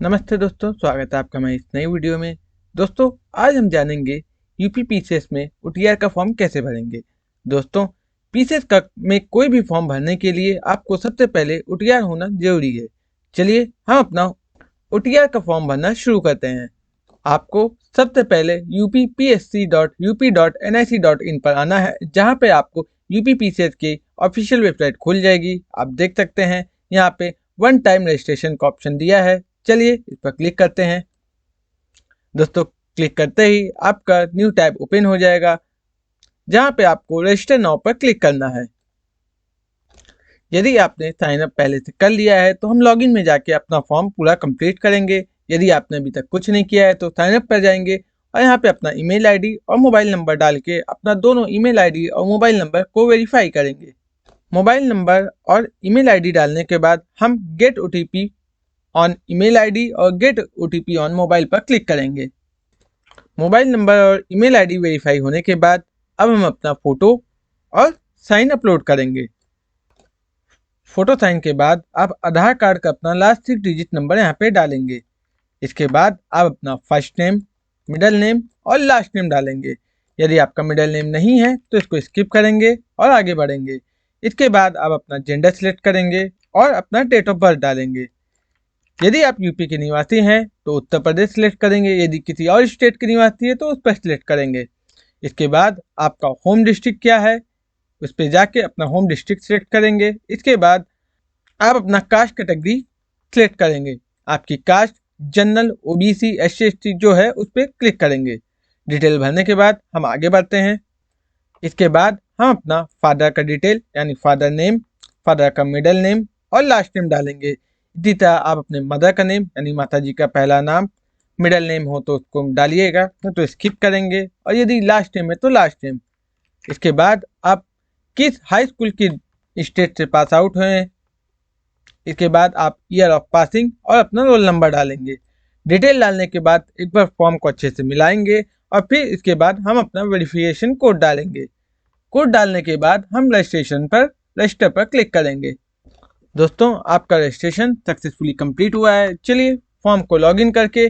नमस्ते दोस्तों, स्वागत है आपका मैं इस नई वीडियो में। दोस्तों, आज हम जानेंगे यूपी पीसीएस में ओटीआर का फॉर्म कैसे भरेंगे। दोस्तों, पीसीएस का में कोई भी फॉर्म भरने के लिए आपको सबसे पहले ओटीआर होना जरूरी है। चलिए हम अपना ओटीआर का फॉर्म भरना शुरू करते हैं। आपको सबसे पहले uppsc.up.nic.in पर आना है, जहाँ पे आपको यूपी पीसीएस की ऑफिशियल वेबसाइट खुल जाएगी। आप देख सकते हैं यहाँ पे वन टाइम रजिस्ट्रेशन का ऑप्शन दिया है। चलिए इस पर क्लिक करते हैं। दोस्तों, क्लिक करते ही आपका न्यू टैब ओपन हो जाएगा, जहां पे आपको रजिस्टर नाउ पर क्लिक करना है। यदि आपने साइन अप पहले से कर लिया है तो हम लॉगिन में जाके अपना फॉर्म पूरा कंप्लीट करेंगे। यदि आपने अभी तक कुछ नहीं किया है तो साइन अप पर जाएंगे और यहाँ पे अपना ईमेल आईडी और मोबाइल नंबर डाल के अपना दोनों ईमेल आईडी और मोबाइल नंबर को वेरीफाई करेंगे। मोबाइल नंबर और ईमेल आईडी डालने के बाद हम gate OTP on email ID और गेट ओटीपी ऑन मोबाइल पर क्लिक करेंगे। मोबाइल नंबर और ईमेल आईडी वेरीफाई होने के बाद अब हम अपना फोटो और साइन अपलोड करेंगे। फोटो साइन के बाद आप आधार कार्ड का अपना लास्ट 6 डिजिट नंबर यहाँ पे डालेंगे। इसके बाद आप अपना फर्स्ट नेम, मिडिल नेम और लास्ट नेम डालेंगे। यदि आपका मिडिल नेम नहीं है तो इसको स्किप करेंगे और आगे बढ़ेंगे। इसके बाद आप अपना जेंडर सिलेक्ट करेंगे और अपना डेट ऑफ बर्थ डालेंगे। यदि आप यूपी के निवासी हैं तो उत्तर प्रदेश सिलेक्ट करेंगे, यदि किसी और स्टेट के निवासी है तो उस पर सिलेक्ट करेंगे। इसके बाद आपका होम डिस्ट्रिक्ट क्या है उस पर जाके अपना होम डिस्ट्रिक्ट सिलेक्ट करेंगे। इसके बाद आप अपना कास्ट कैटेगरी सिलेक्ट करेंगे। आपकी caste general, OBC, SC, ST जो है उस पर क्लिक करेंगे। डिटेल भरने के बाद हम आगे बढ़ते हैं। इसके बाद हम अपना फादर का डिटेल यानी फादर नेम, फादर का मिडिल नेम और लास्ट नेम डालेंगे। इसी तरह आप अपने मदर का नेम यानी माता जी का पहला नाम, मिडिल नेम हो तो उसको डालिएगा, तो स्किप करेंगे, और यदि लास्ट नेम है तो लास्ट नेम। इसके बाद आप किस हाई स्कूल की स्टेट से पास आउट हुए हैं। इसके बाद आप ईयर ऑफ पासिंग और अपना रोल नंबर डालेंगे। डिटेल डालने के बाद एक बार फॉर्म को अच्छे से मिलाएंगे और फिर इसके बाद हम अपना वेरिफिकेशन कोड डालेंगे। कोड डालने के बाद हम रजिस्टर पर क्लिक करेंगे। दोस्तों, आपका रजिस्ट्रेशन सक्सेसफुली कंप्लीट हुआ है। चलिए फॉर्म को लॉगिन करके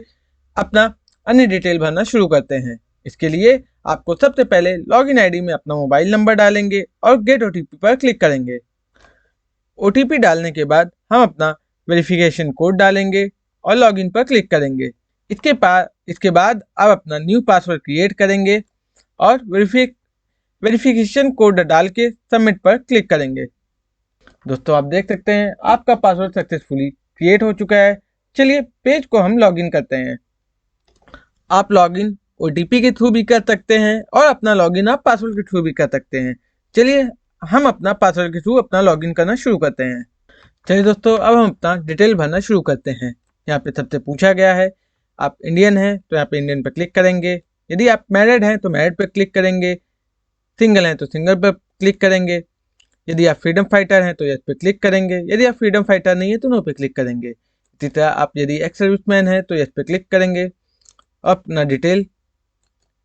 अपना अन्य डिटेल भरना शुरू करते हैं। इसके लिए आपको सबसे पहले लॉगिन आईडी में अपना मोबाइल नंबर डालेंगे और गेट ओटीपी पर क्लिक करेंगे। ओटीपी डालने के बाद हम अपना वेरिफिकेशन कोड डालेंगे और लॉगिन पर क्लिक करेंगे। इसके बाद आप अपना न्यू पासवर्ड क्रिएट करेंगे और वेरिफिकेशन कोड डाल के सबमिट पर क्लिक करेंगे। दोस्तों, आप देख सकते हैं आपका पासवर्ड सक्सेसफुली क्रिएट हो चुका है। चलिए पेज को हम लॉगिन करते हैं। आप लॉगिन ओटीपी के थ्रू भी कर सकते हैं और अपना लॉगिन आप पासवर्ड के थ्रू भी कर सकते हैं। चलिए हम अपना पासवर्ड के थ्रू अपना लॉगिन करना शुरू करते हैं। चलिए दोस्तों, अब हम अपना डिटेल भरना शुरू करते हैं। यहाँ पे सबसे पूछा गया है आप इंडियन हैं तो यहाँ पे इंडियन पर क्लिक करेंगे। यदि आप मैरिड हैं तो मैरिड पर क्लिक करेंगे। सिंगल हैं तो सिंगल पर क्लिक करेंगे। यदि आप फ्रीडम फाइटर हैं तो यस पे क्लिक करेंगे। यदि आप फ्रीडम फाइटर नहीं है तो नो पे क्लिक करेंगे। इसी तरह आप यदि एक्स सर्विसमैन है तो यस पे क्लिक करेंगे। अपना डिटेल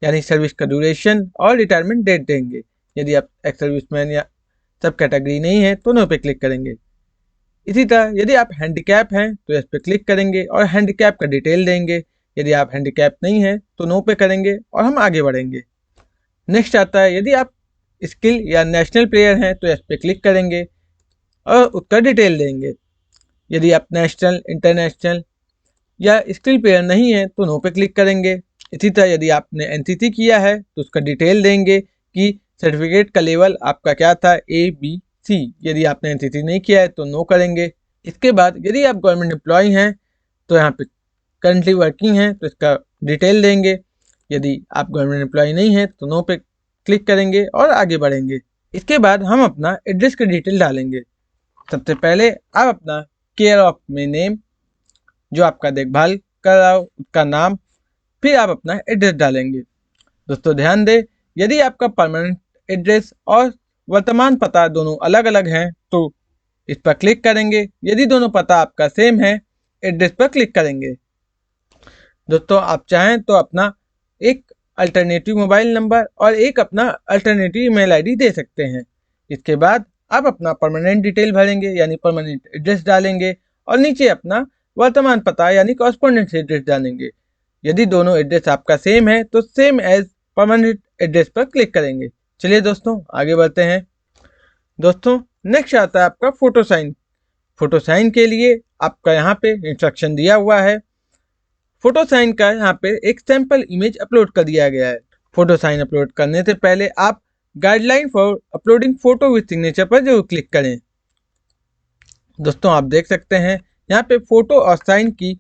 यानी सर्विस का ड्यूरेशन और रिटायरमेंट डेट देंगे। यदि आप एक्स सर्विसमैन या सब कैटेगरी नहीं है तो नो पे क्लिक करेंगे। इसी तरह यदि आप हैंडीकैप हैं तो यस पे क्लिक करेंगे और हैंडीकैप का डिटेल देंगे। यदि आप हैंडीकैप नहीं है तो नो पे करेंगे और हम आगे बढ़ेंगे। नेक्स्ट आता है यदि आप स्किल या नेशनल प्लेयर हैं तो इस पर क्लिक करेंगे और उसका डिटेल देंगे। यदि आप नेशनल, इंटरनेशनल या स्किल प्लेयर नहीं है तो नो पे क्लिक करेंगे। इसी तरह यदि आपने एनसीसी किया है तो उसका डिटेल देंगे कि सर्टिफिकेट का लेवल आपका क्या था, ABC। यदि आपने एनसीसी नहीं किया है तो नो करेंगे। इसके बाद यदि आप गवर्नमेंट एम्प्लॉय हैं तो यहाँ पे करंटली वर्किंग हैं तो इसका डिटेल देंगे। यदि आप गवर्नमेंट एम्प्लॉय नहीं है तो नो पे क्लिक करेंगे और आगे बढ़ेंगे। इसके बाद हम अपना एड्रेस की डिटेल डालेंगे। सबसे पहले आप अपना केयर ऑफ में नेम, जो आपका देखभाल कर रहा हो उसका नाम, फिर आप अपना एड्रेस डालेंगे। दोस्तों ध्यान दें, यदि आपका परमानेंट एड्रेस और वर्तमान पता दोनों अलग अलग हैं तो इस पर क्लिक करेंगे। यदि दोनों पता आपका सेम है, एड्रेस पर क्लिक करेंगे। दोस्तों, आप चाहें तो अपना एक अल्टरनेटिव मोबाइल नंबर और एक अपना अल्टरनेटिव ईमेल आईडी दे सकते हैं। इसके बाद आप अपना परमानेंट डिटेल भरेंगे यानी परमानेंट एड्रेस डालेंगे और नीचे अपना वर्तमान पता यानी कॉरस्पॉन्डेंस एड्रेस डालेंगे। यदि दोनों एड्रेस आपका सेम है तो सेम एज परमानेंट एड्रेस पर क्लिक करेंगे। चलिए दोस्तों आगे बढ़ते हैं। दोस्तों नेक्स्ट आता है आपका फोटो साइन। फोटो साइन के लिए आपका यहाँ पे इंस्ट्रक्शन दिया हुआ है। फोटो साइन का यहाँ पे एक सैंपल इमेज अपलोड कर दिया गया है। फोटो साइन अपलोड करने से पहले आप guideline for uploading photo with signature पर जरूर क्लिक करें। दोस्तों आप देख सकते हैं यहाँ पे फोटो और साइन की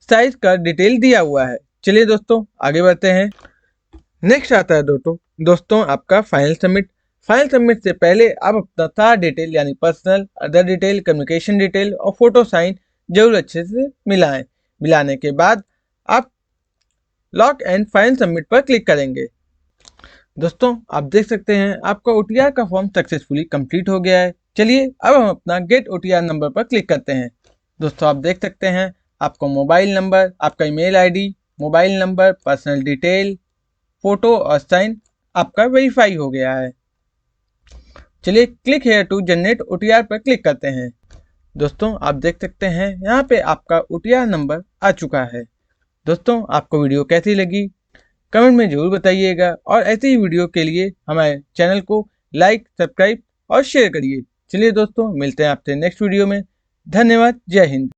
साइज का डिटेल दिया हुआ है। चलिए दोस्तों आगे बढ़ते हैं। नेक्स्ट आता है दोस्तों आपका फाइल सबमिट। फाइल सबमिट से पहले आप अपना सारा डिटेल यानी personal, other detail, communication detail और फोटो साइन जरूर अच्छे से मिलाएं। मिलाने के बाद आप लॉक एंड फाइल सबमिट पर क्लिक करेंगे। दोस्तों आप देख सकते हैं आपका OTR का फॉर्म सक्सेसफुली कंप्लीट हो गया है। चलिए अब हम अपना गेट OTR नंबर पर क्लिक करते हैं। दोस्तों आप देख सकते हैं आपका मोबाइल नंबर, आपका email ID, mobile number, personal detail, photo और साइन आपका वेरीफाई हो गया है। चलिए click here to generate OTR पर क्लिक करते हैं। दोस्तों आप देख सकते हैं यहाँ पे आपका OTR नंबर आ चुका है। दोस्तों आपको वीडियो कैसी लगी कमेंट में जरूर बताइएगा और ऐसे ही वीडियो के लिए हमारे चैनल को लाइक, सब्सक्राइब और शेयर करिए। चलिए दोस्तों मिलते हैं आपसे नेक्स्ट वीडियो में। धन्यवाद। जय हिंद।